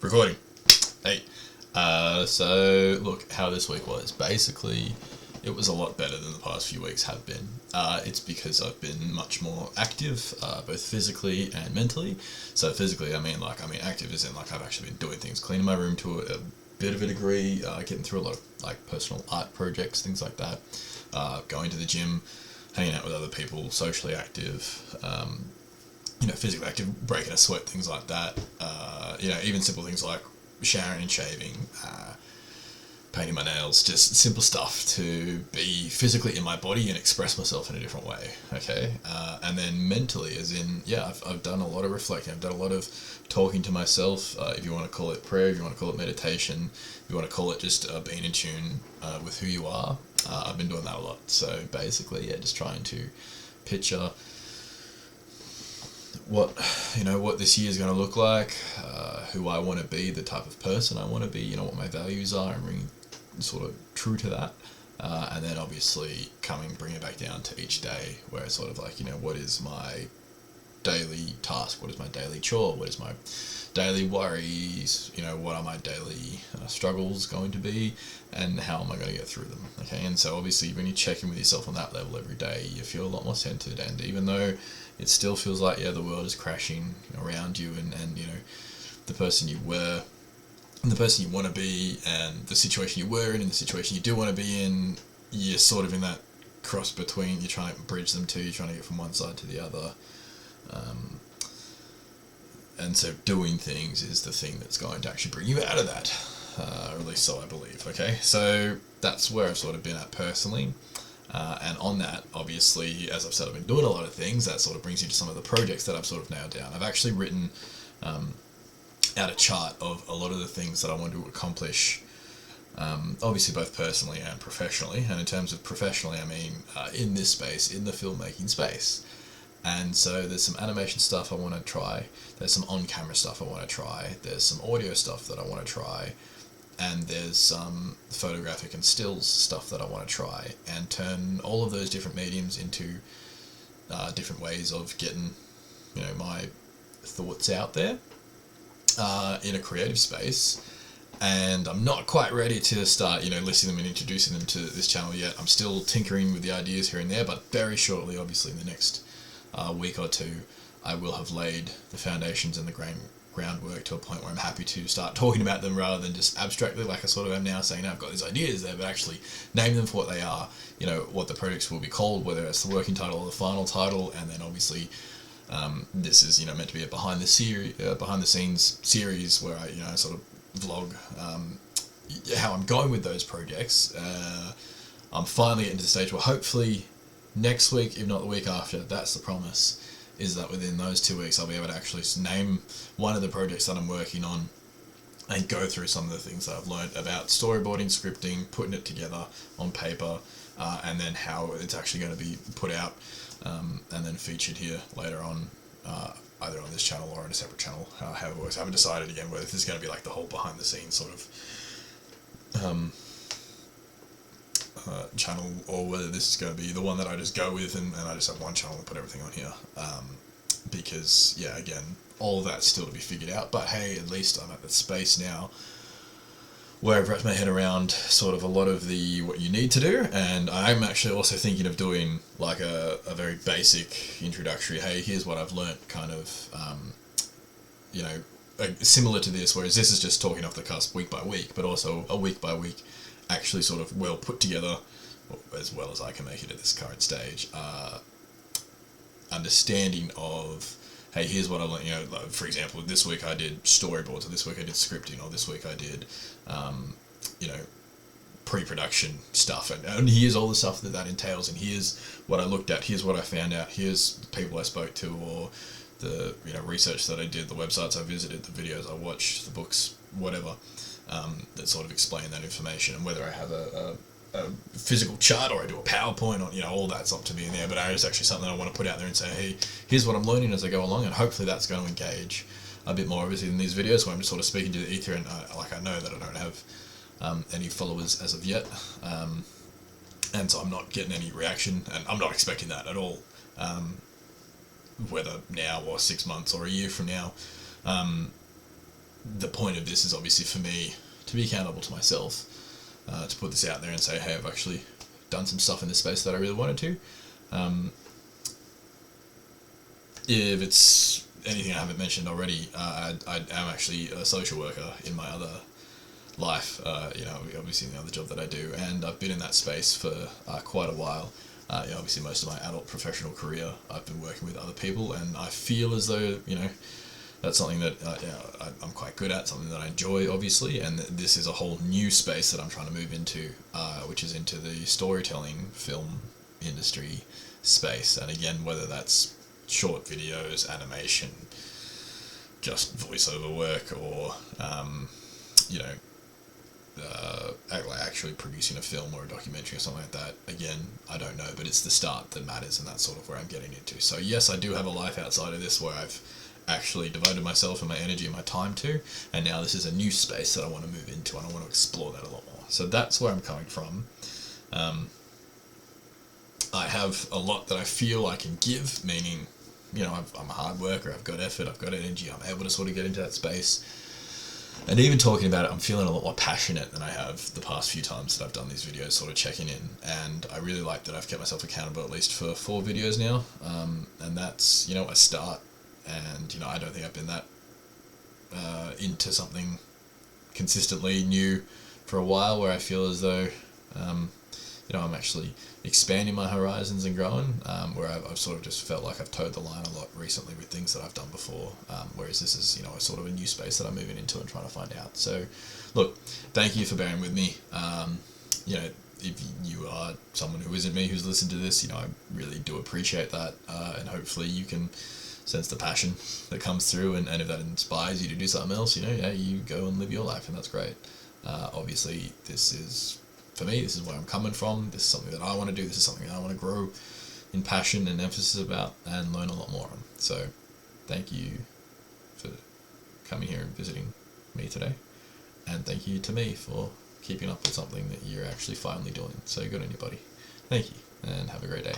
Recording. Hey. So, look, how this week was. Basically, it was a lot better than the past few weeks have been. It's because I've been much more active, both physically and mentally. So physically, I mean active as in, I've actually been doing things, cleaning my room to a bit of a degree, getting through a lot of, personal art projects, things like that, going to the gym, hanging out with other people, socially active, physically active, breaking a sweat, things like that. Even simple things like showering and shaving, painting my nails, just simple stuff to be physically in my body and express myself in a different way, okay? And then mentally, as in, I've done a lot of reflecting, I've done a lot of talking to myself, if you want to call it prayer, if you want to call it meditation, if you want to call it just being in tune with who you are. I've been doing that a lot. So basically, just trying to picture what this year is going to look like, who I want to be, the type of person I want to be, what my values are, and ring sort of true to that. And then obviously bring it back down to each day, where it's sort of like, what is my daily task, what is my daily chore, what is my daily worries, what are my daily struggles going to be, and how am I going to get through them, okay? And so obviously when you check in with yourself on that level every day, you feel a lot more centered, and even though it still feels like, the world is crashing around you, and the person you were, and the person you want to be, and the situation you were in, and the situation you do want to be in, you're sort of in that cross between, you're trying to bridge them two, you're trying to get from one side to the other. And so doing things is the thing that's going to actually bring you out of that, or at least so I believe, okay? So that's where I've sort of been at personally. And on that, obviously, as I've said, I've been doing a lot of things. That sort of brings you to some of the projects that I've sort of nailed down. I've actually written out a chart of a lot of the things that I want to accomplish, obviously both personally and professionally. And in terms of professionally, I mean in this space, in the filmmaking space. And so there's some animation stuff I want to try. There's some on-camera stuff I want to try. There's some audio stuff that I want to try. And there's some photographic and stills stuff that I want to try, and turn all of those different mediums into different ways of getting, my thoughts out there in a creative space. And I'm not quite ready to start, listing them and introducing them to this channel yet. I'm still tinkering with the ideas here and there, but very shortly, obviously in the next week or two, I will have laid the foundations and the groundwork to a point where I'm happy to start talking about them rather than just abstractly like I sort of am now, saying, I've got these ideas there, but actually name them for what they are, what the projects will be called, whether it's the working title or the final title. And then obviously this is meant to be a behind the scenes series where I sort of vlog how I'm going with those projects. I'm finally getting to the stage where hopefully next week, if not the week after, that's the promise, is that within those 2 weeks I'll be able to actually name one of the projects that I'm working on and go through some of the things that I've learned about storyboarding, scripting, putting it together on paper, and then how it's actually going to be put out and then featured here later on, either on this channel or on a separate channel, however it works. I haven't decided again whether this is going to be like the whole behind the scenes sort of channel, or whether this is going to be the one that I just go with and I just have one channel and put everything on here, because again, all of that's still to be figured out. But hey, at least I'm at that space now where I've wrapped my head around sort of a lot of what you need to do, and I'm actually also thinking of doing like a very basic introductory, hey, here's what I've learnt, kind of similar to this, whereas this is just talking off the cusp week by week, but also a week by week actually sort of well put together, as well as I can make it at this current stage, understanding of, hey, here's what I learned, like, for example, this week I did storyboards, or this week I did scripting, or this week I did, pre-production stuff, and here's all the stuff that entails, and here's what I looked at, here's what I found out, here's the people I spoke to, or the research that I did, the websites I visited, the videos I watched, the books, whatever, that sort of explain that information. And whether I have a physical chart or I do a PowerPoint, or all that's up to me in there, but it's actually something I want to put out there and say, hey, here's what I'm learning as I go along, and hopefully that's going to engage a bit more obviously in these videos where I'm just sort of speaking to the ether, and I know that I don't have any followers as of yet, and so I'm not getting any reaction, and I'm not expecting that at all, whether now or 6 months or a year from now. the point of this is obviously for me to be accountable to myself, to put this out there and say, hey, I've actually done some stuff in this space that I really wanted to. If it's anything I haven't mentioned already, I am actually a social worker in my other life, obviously in the other job that I do, and I've been in that space for quite a while. Obviously most of my adult professional career I've been working with other people, and I feel as though, that's something that I'm quite good at, something that I enjoy, obviously, and this is a whole new space that I'm trying to move into, which is into the storytelling film industry space. And again, whether that's short videos, animation, just voiceover work, or actually producing a film or a documentary or something like that. Again, I don't know, but it's the start that matters, and that's sort of where I'm getting into. So yes, I do have a life outside of this where I've actually devoted myself and my energy and my time to, and now this is a new space that I want to move into, and I want to explore that a lot more. So that's where I'm coming from. I have a lot that I feel I can give, meaning, I'm a hard worker, I've got effort, I've got energy, I'm able to sort of get into that space. And even talking about it, I'm feeling a lot more passionate than I have the past few times that I've done these videos, sort of checking in. And I really like that I've kept myself accountable at least for 4 videos now. And that's, a start. And, I don't think I've been that into something consistently new for a while, where I feel as though, I'm actually expanding my horizons and growing, where I've sort of just felt like I've towed the line a lot recently with things that I've done before, whereas this is, a sort of a new space that I'm moving into and trying to find out. So, look, thank you for bearing with me. If you are someone who isn't me who's listened to this, I really do appreciate that, and hopefully you can sense the passion that comes through, and if that inspires you to do something else, you go and live your life, and that's great. Obviously, for me, this is where I'm coming from. This is something that I want to do. This is something that I want to grow in passion and emphasis about and learn a lot more on. So, thank you for coming here and visiting me today. And thank you to me for keeping up with something that you're actually finally doing. So good on you, buddy. Thank you, and have a great day.